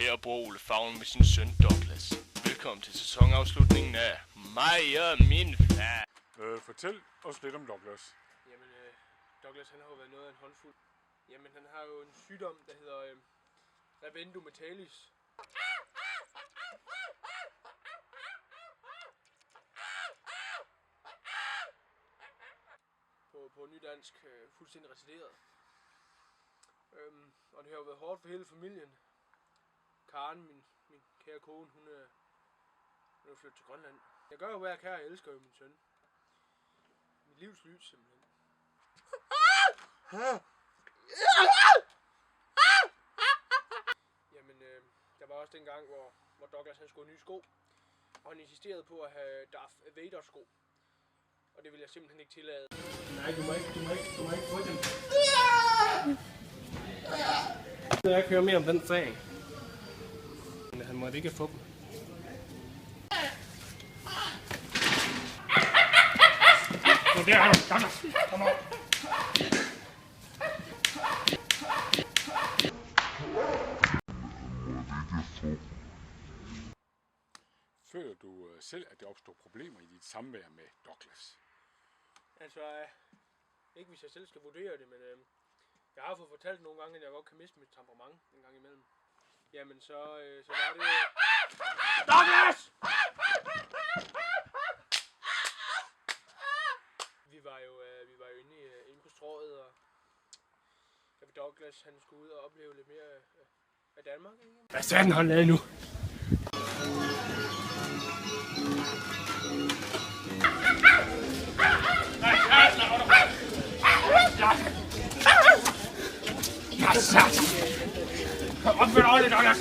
her bor Ole Favn med sin søn Douglas. Velkommen til sæsonafslutningen af Mig og min far. Fortæl os lidt om Douglas. Jamen, Douglas han har jo været noget af en håndfuld. Jamen, han har jo en sygdom, der hedder Rhabdomyolysis. På nydansk fuldstændig retarderet. Og det har jo været hårdt for hele familien. Karen, min kære kone, hun er flyttet til Grønland. Jeg gør jo hvad jeg kan, jeg elsker jo min søn. Mit livs lys simpelthen. Jamen, der var også den gang, hvor Douglas han skulle have nye sko. Og han insisterede på at have Darth Vader sko. Og det vil jeg simpelthen ikke tillade. Nej, du må ikke få dem. Jeg kan høre mere om den sag. Men han måtte ikke få dem. Så der er du. Kom op. Føler du selv, at der opstår problemer i dit samvær med Douglas? Altså, ikke hvis jeg selv skal vurdere det, men jeg har fået fortalt nogle gange, at jeg godt kan miste mit temperament en gang imellem. Jamen, så var det... Douglas! Vi var jo inde på strået, og Douglas han skulle ud og opleve lidt mere af Danmark. Ikke? Hvad satan har han lavet nu? Opfør dig ordentligt, Douglas!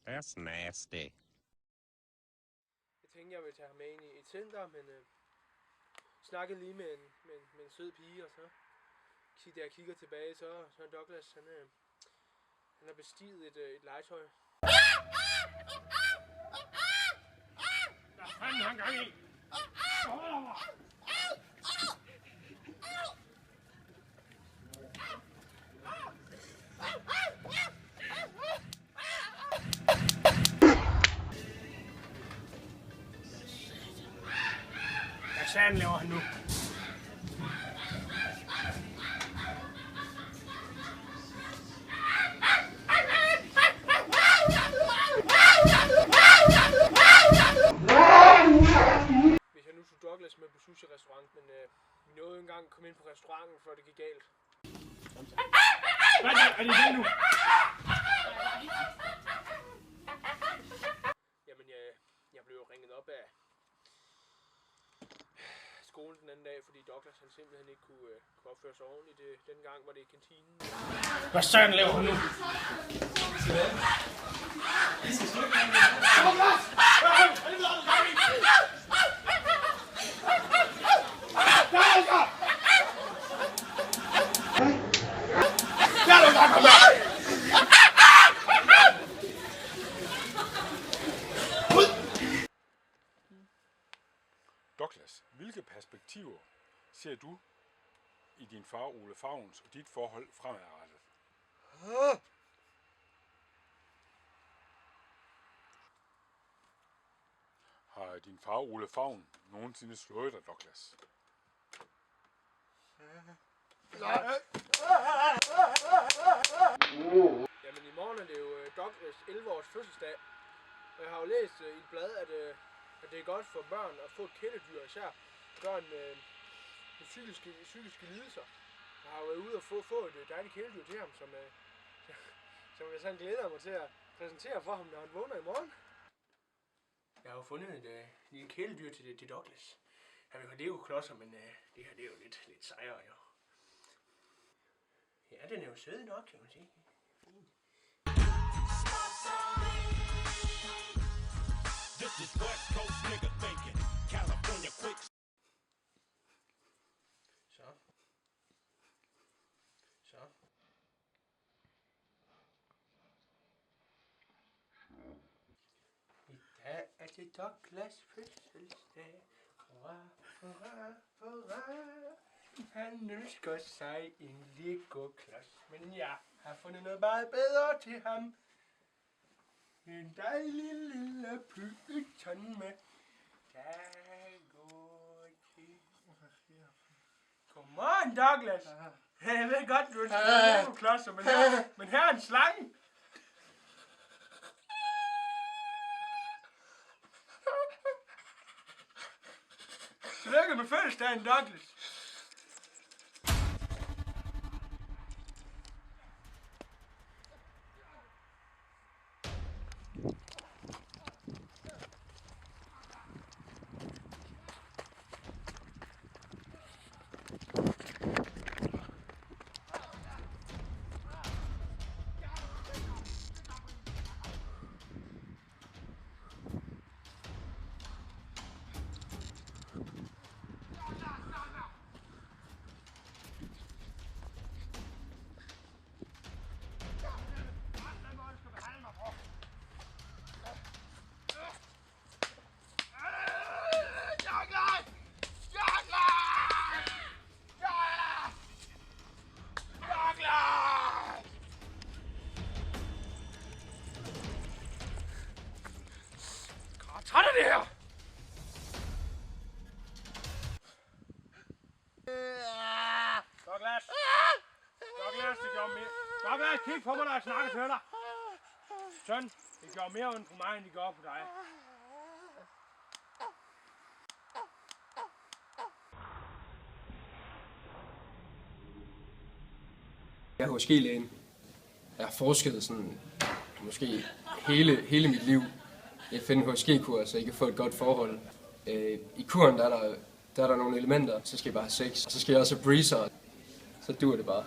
That's nasty. Jeg tænkte, jeg ville tage ham med ind i et center, men snakkede lige med en sød pige, og så da jeg kigger tilbage, så Douglas, han har bestiget et legetøj. Hvad fanden har han gang i? Hvad satan laver han nu? Douglas med på sushi-restaurant, men vi nåede ikke engang at komme ind på restauranten, før det gik galt. Hvad er det nu? Jamen, jeg blev ringet op af skolen den anden dag, fordi Douglas han simpelthen ikke kunne opføre sig ordentligt. Dengang var det i kantinen. Hvad søren laver hun nu? Douglas, hvilke perspektiver ser du i din far Ole Favns og dit forhold fremadrettet? Har din far Ole Favn nogensinde slået dig, Douglas? Jamen i morgen er det jo Douglas 11 års fødselsdag. Og jeg har jo læst i et blad, at det er godt for børn at få et kæledyr, især børn med psykiske lidelser. Jeg har jo været ude og få et dejligt kæledyr til ham, som jeg sådan glæder mig til at præsentere for ham, når han vågner i morgen. Jeg har jo fundet et lille kæledyr til Douglas. Det er jo klodser, men det her det er jo lidt sejere jo. Ja, den er jo sød nok, kan man sige. This is West Coast nigga thinking. California quick. Så. I dag er det Douglas fødselsdag. Hurra, hurra, hurra. Han ønsker sig en Lego-klods, men jeg har fundet noget meget bedre til ham. En dejlig lille pyton med Godmorgen, Douglas. Jeg ved godt, du ønsker Lego-klodser, men her er en slange. Tillykke med fødselsdagen, Douglas. Træt af det her! Douglas! Douglas, det gjorde mere... Douglas, kig på mig, når jeg snakker til dig! Søn, det gjorde mere ondt på mig, end det gjorde på dig. Jeg er HSG-lægen. Jeg har forsket sådan, måske hele mit liv i at finde en HSG-kur, så I kan få et godt forhold. I kuren der er der nogle elementer, så skal I bare have sex, og så skal jeg også have breezer, så dur det bare.